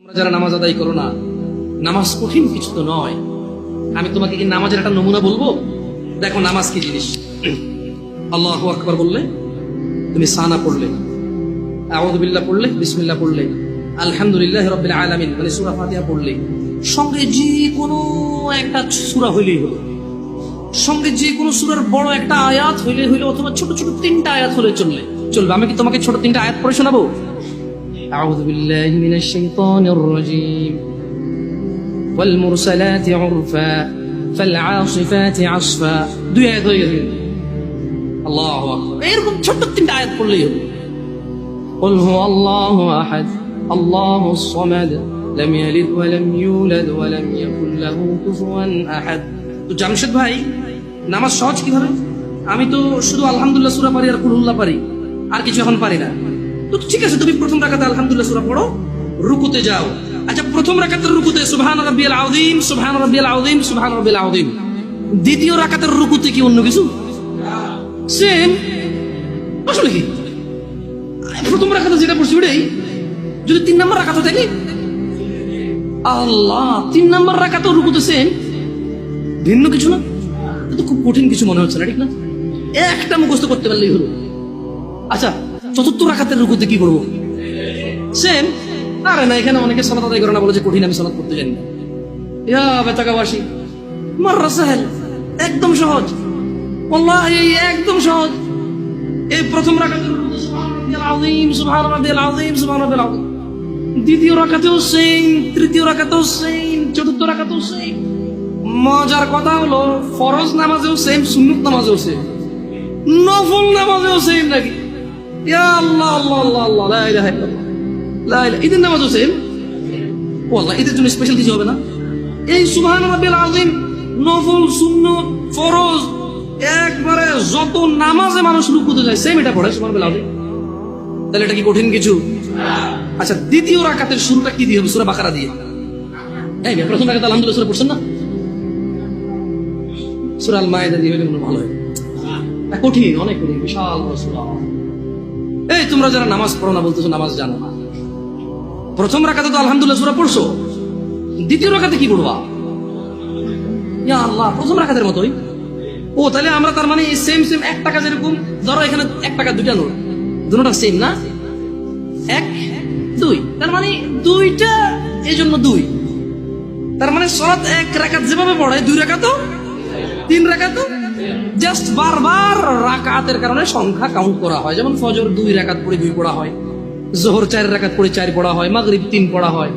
তোমরা যারা নামাজ আদায় করো না, নামাজ কঠিন কিছু তো নয়। আমি তোমাকে কি নামাজের একটা নমুনা বলবো? দেখো নামাজ কি জিনিস। আল্লাহু আকবার বললে, তুমি সানা পড়লে, আউযু বিল্লাহ পড়লে, বিসমিল্লাহ পড়লে, আলহামদুলিল্লাহি রাব্বিল আলামিন মানে সূরা ফাতিহা পড়লে, সঙ্গে যে কোনো একটা সূরা হইলেই হলো, সঙ্গে যে কোনো সূরার বড় একটা আয়াত হইলে হইলো, অথবা ছোট ছোট তিনটা আয়াত হলে চলবে। আমি কি তোমাকে ছোট তিনটা আয়াত পড়ে শোনাবো? আউযু বিল্লাহি মিনাশ শাইতানির রাজীম, ওয়াল মুরসালাতি উরফা ফাল আসিফাতি আসফা। দুই আয়াত হয়ে গেছে। আল্লাহু আকবার। এরকম ছোট তিনটা আয়াত পড়লেই হলো। কুল হুয়াল্লাহু আহাদ আল্লাহুস সামাদ লাম ইয়ালিদ ওয়া লাম ইউলাদ ওয়া লাম ইয়াকুল লাহু কুফুয়ান আহাদ। তো জামশেদ ভাই, নামাজ সহজ কিভাবে? আমি তো শুধু আলহামদুলিল্লাহ সূরা পারি আর কুল হুল্লাহ পারি, আর কিছু এখন পারি না। তো ঠিক আছে, তুমি প্রথম রাকাতে আলহামদুলিল্লাহ সূরা পড়ো, রুকুতে যাও। আচ্ছা, প্রথম রাকাতের রুকুতে সুবহান রাব্বিয়াল আযীম, সুবহান রাব্বিয়াল আযীম, সুবহান রাব্বিয়াল আযীম। দ্বিতীয় রাকাতের রুকুতে কি অন্য কিছু? সেম। আসলে কি প্রথম রাকাতে যেটা পড়ছি ওটাই, যদি তিন নম্বর রাকাতে থাকে, আল্লাহ, তিন নম্বর রাকাতেও রুকুতে সেম, ভিন্ন কিছু না? এটা তো খুব কঠিন কিছু মনে হচ্ছে না, ঠিক না? একটা মুখস্থ করতে পারলেই হলো। আচ্ছা, চতুর্থ রাকাতের রুকুতে কি করবো? সেম। আরে না, এখানে অনেকে সালাত আদায় করে না, বলে যে কঠিন, আমি সালাত করতে জানি না। ইয়া বেতাকাবাসী, মাররা সাহেল, একদম সহজ, ওয়াল্লাহি একদম সহজ। এই প্রথম রাকাতের রুকুতে সুবহান রাব্বিয়াল আযীম, সুবহান রাব্বিয়াল আযীম, সুবহান রাব্বিয়াল আযীম। দ্বিতীয় রাকাতেও সেম, তৃতীয় রাকাতেও সেম, চতুর্থ রাকাতেও সেম। মজার কথা হলো, ফরজ নামাজেও সেম, সুন্নত নামাজেও সেম, নফল নামাজেও সেম নাকি? ইয়া আল্লাহ আল্লাহ আল্লাহ আল্লাহ, লা ইলাহা ইল্লাল্লাহ, লা ইলাহা। ঈদের নামাজও সেম। ওয়াল্লাহ, ঈদের জন্য স্পেশাল কিছু হবে না? এই সুবহান রাব্বিল আযীম, নফল, সুন্নত, ফরজ, একবারে যত নামাজে মানুষ রুকুতে যায় সেম এটা পড়ে সুবহান রাব্বিল আযীম। তাহলে এটা কি কঠিন কিছু? আচ্ছা, দ্বিতীয় রাকাতের শুরুটা কি দিয়ে হবে? সূরা বাকারা দিয়ে। এই প্রথম রাকাতে আলহামদুলিল্লাহ সূরা পড়ছেন না? সূরা আল মায়েদা দিয়ে হলে মনে ভালো হয়। কঠিন, অনেক কঠিন, বিশাল বড় সূরা। এই তোমরা যারা নামাজ পড়ো না, বলতেছো নামাজ জানো না। প্রথম রাকাতে তো আলহামদুলিল্লাহ সূরা পড়ছো, দ্বিতীয় রাকাতে কি পড়বা? ইয়া আল্লাহ, প্রথম রাকাতের মতোই। ও তাহলে আমরা তার মানে সেম সেম, 1 টাকা যেরকম, ধরো এখানে 1 টাকা দুইটা নোট, দুটোটা সেম না? 1 2, তার মানে দুইটা, এই জন্য 2। তার মানে সালাত 1 রাকাত যেভাবে পড়ে, 2 রাকাতও 3 রাকাতও, জাস্ট বারবার রাকাতের কারণে সংখ্যা কাউন্ট করা হয়। যেমন ফজর 2 রাকাত পড়ে 2 পড়া হয়, যোহর 4 রাকাত পড়ে 4 পড়া হয়, মাগরিব 3 পড়া হয়।